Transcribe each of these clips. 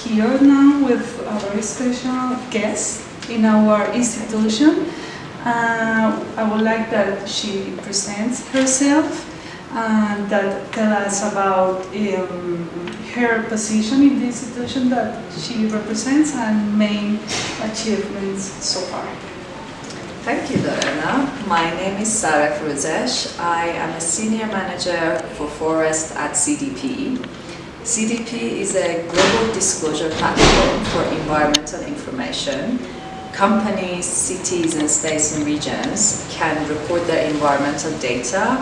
here now with a very special guest in our institution. I would like that she presents herself and that tell us about her position in the institution that she represents and main achievements so far. Thank you, Lorena. My name is Sareh Forouzesh. I am a senior manager for forest at CDP. CDP is a global disclosure platform for environmental information. Companies, cities, and states and regions can report their environmental data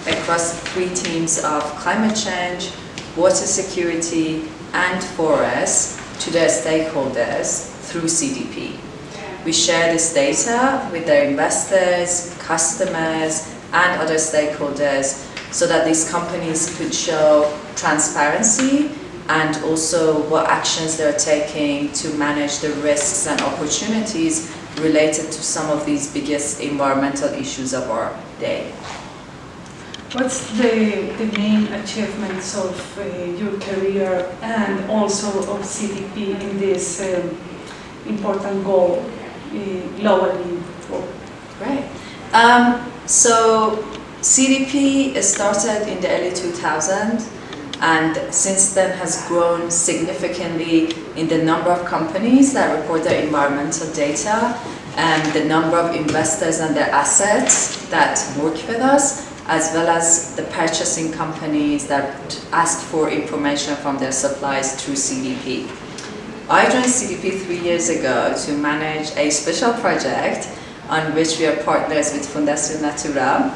across 3 themes of climate change, water security, and forests to their stakeholders through CDP. We share this data with their investors, customers, and other stakeholders so that these companies could show transparency and also what actions they're taking to manage the risks and opportunities related to some of these biggest environmental issues of our day. What's the main achievements of your career and also of CDP in this important goal globally? Right. So CDP started in the early 2000s and since then has grown significantly in the number of companies that report their environmental data and the number of investors and their assets that work with us, as well as the purchasing companies that ask for information from their suppliers through CDP. I joined CDP 3 years ago to manage a special project on which we are partners with Fundación Natura.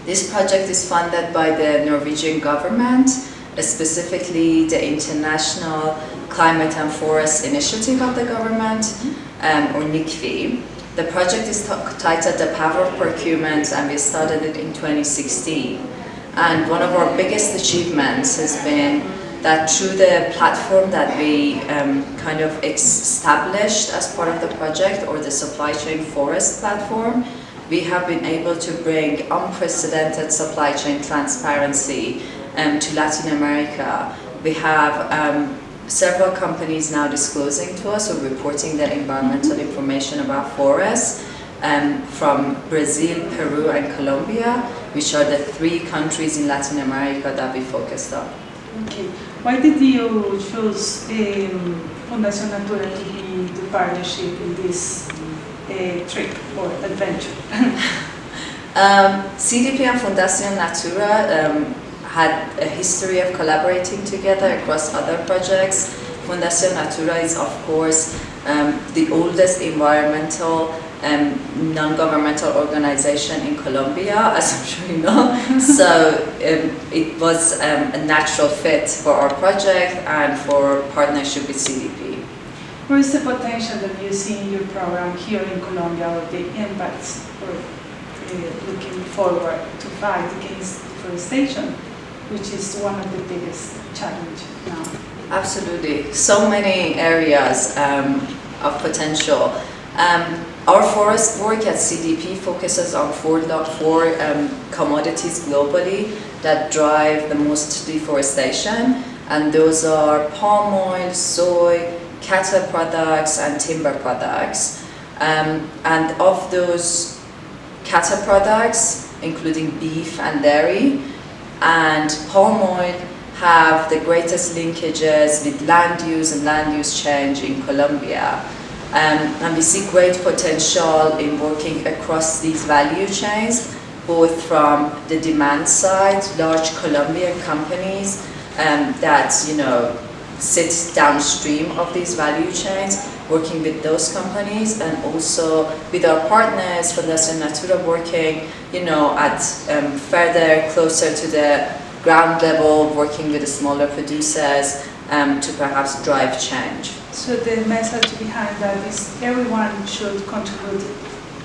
This project is funded by the Norwegian government, specifically the International Climate and Forest Initiative of the government, or NICFI. The project is titled The Power of Procurement, and we started it in 2016. And one of our biggest achievements has been that through the platform that we kind of established as part of the project, or the supply chain forest platform, we have been able to bring unprecedented supply chain transparency to Latin America. We have several companies now disclosing to us or reporting their environmental information about forests from Brazil, Peru, and Colombia, which are the 3 countries in Latin America that we focused on. Okay. Why did you choose Fundación Natura to be the partnership in this trip or adventure? CDP and Fundación Natura had a history of collaborating together across other projects. Fundación Natura is, of course, the oldest environmental non-governmental organization in Colombia, as I'm sure you know. So it was a natural fit for our project and for partnership with CDP. Where is the potential that you see in your program here in Colombia, or the impacts for looking forward to fight against deforestation, which is one of the biggest challenges now? Absolutely. So many areas of potential. Our forest work at CDP focuses on four commodities globally that drive the most deforestation, and those are palm oil, soy, cattle products, and timber products. And of those cattle products, including beef and dairy, and palm oil have the greatest linkages with land use and land use change in Colombia. And we see great potential in working across these value chains, both from the demand side, large Colombian companies that sit downstream of these value chains, working with those companies, and also with our partners, Fundación Natura, working at further closer to the ground level, working with the smaller producers to perhaps drive change. So the message behind that is everyone should contribute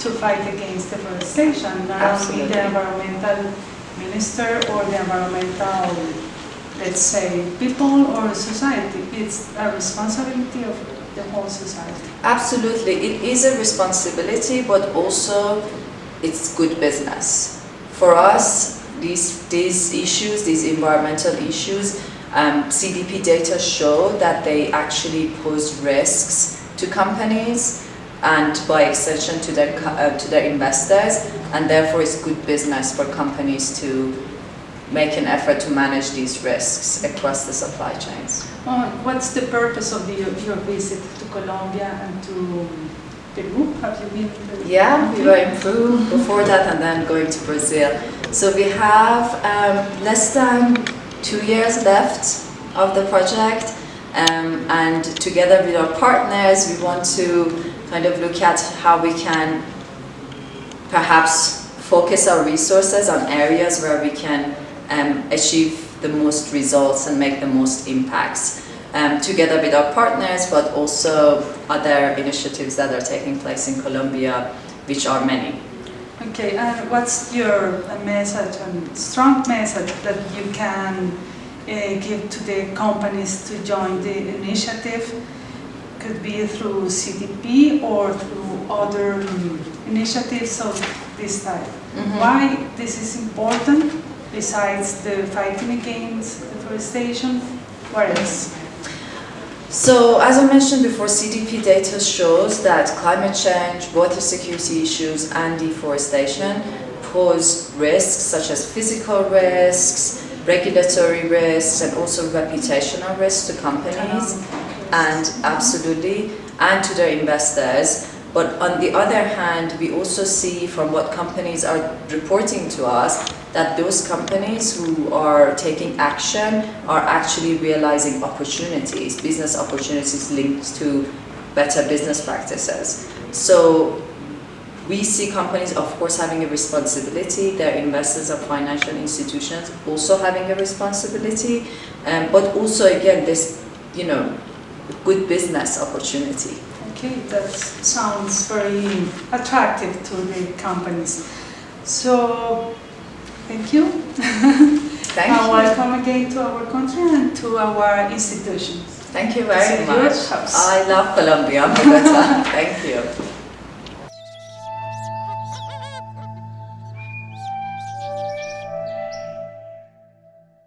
to fight against deforestation, not only the environmental minister or the environmental, let's say, people or society. It's a responsibility of the whole society. Absolutely, it is a responsibility, but also it's good business. For us, these issues, these environmental issues, CDP data show that they actually pose risks to companies and by extension to their investors, and therefore it's good business for companies to make an effort to manage these risks across the supply chains. What's the purpose of your visit to Colombia and to Peru? Have you been to Yeah, we were in Peru before that and then going to Brazil. So we have less than 2 years left of the project, and together with our partners we want to kind of look at how we can perhaps focus our resources on areas where we can achieve the most results and make the most impacts, together with our partners, but also other initiatives that are taking place in Colombia, which are many. Okay, and what's your message, and strong message that you can give to the companies to join the initiative? Could be through CDP or through other initiatives of this type. Mm-hmm. Why this is important, besides the fighting against deforestation? What else? So, as I mentioned before, CDP data shows that climate change, water security issues, and deforestation pose risks such as physical risks, regulatory risks, and also reputational risks to companies, and absolutely, and to their investors. But on the other hand, we also see from what companies are reporting to us that those companies who are taking action are actually realizing opportunities, business opportunities linked to better business practices. So we see companies, of course, having a responsibility, their investors or financial institutions also having a responsibility, but also again this, good business opportunity. Okay, that sounds very attractive to the companies. So, thank you. Thank you. Welcome again to our country and to our institutions. Thank you very It's a huge much. house. I love Colombia, Bogota. Thank you.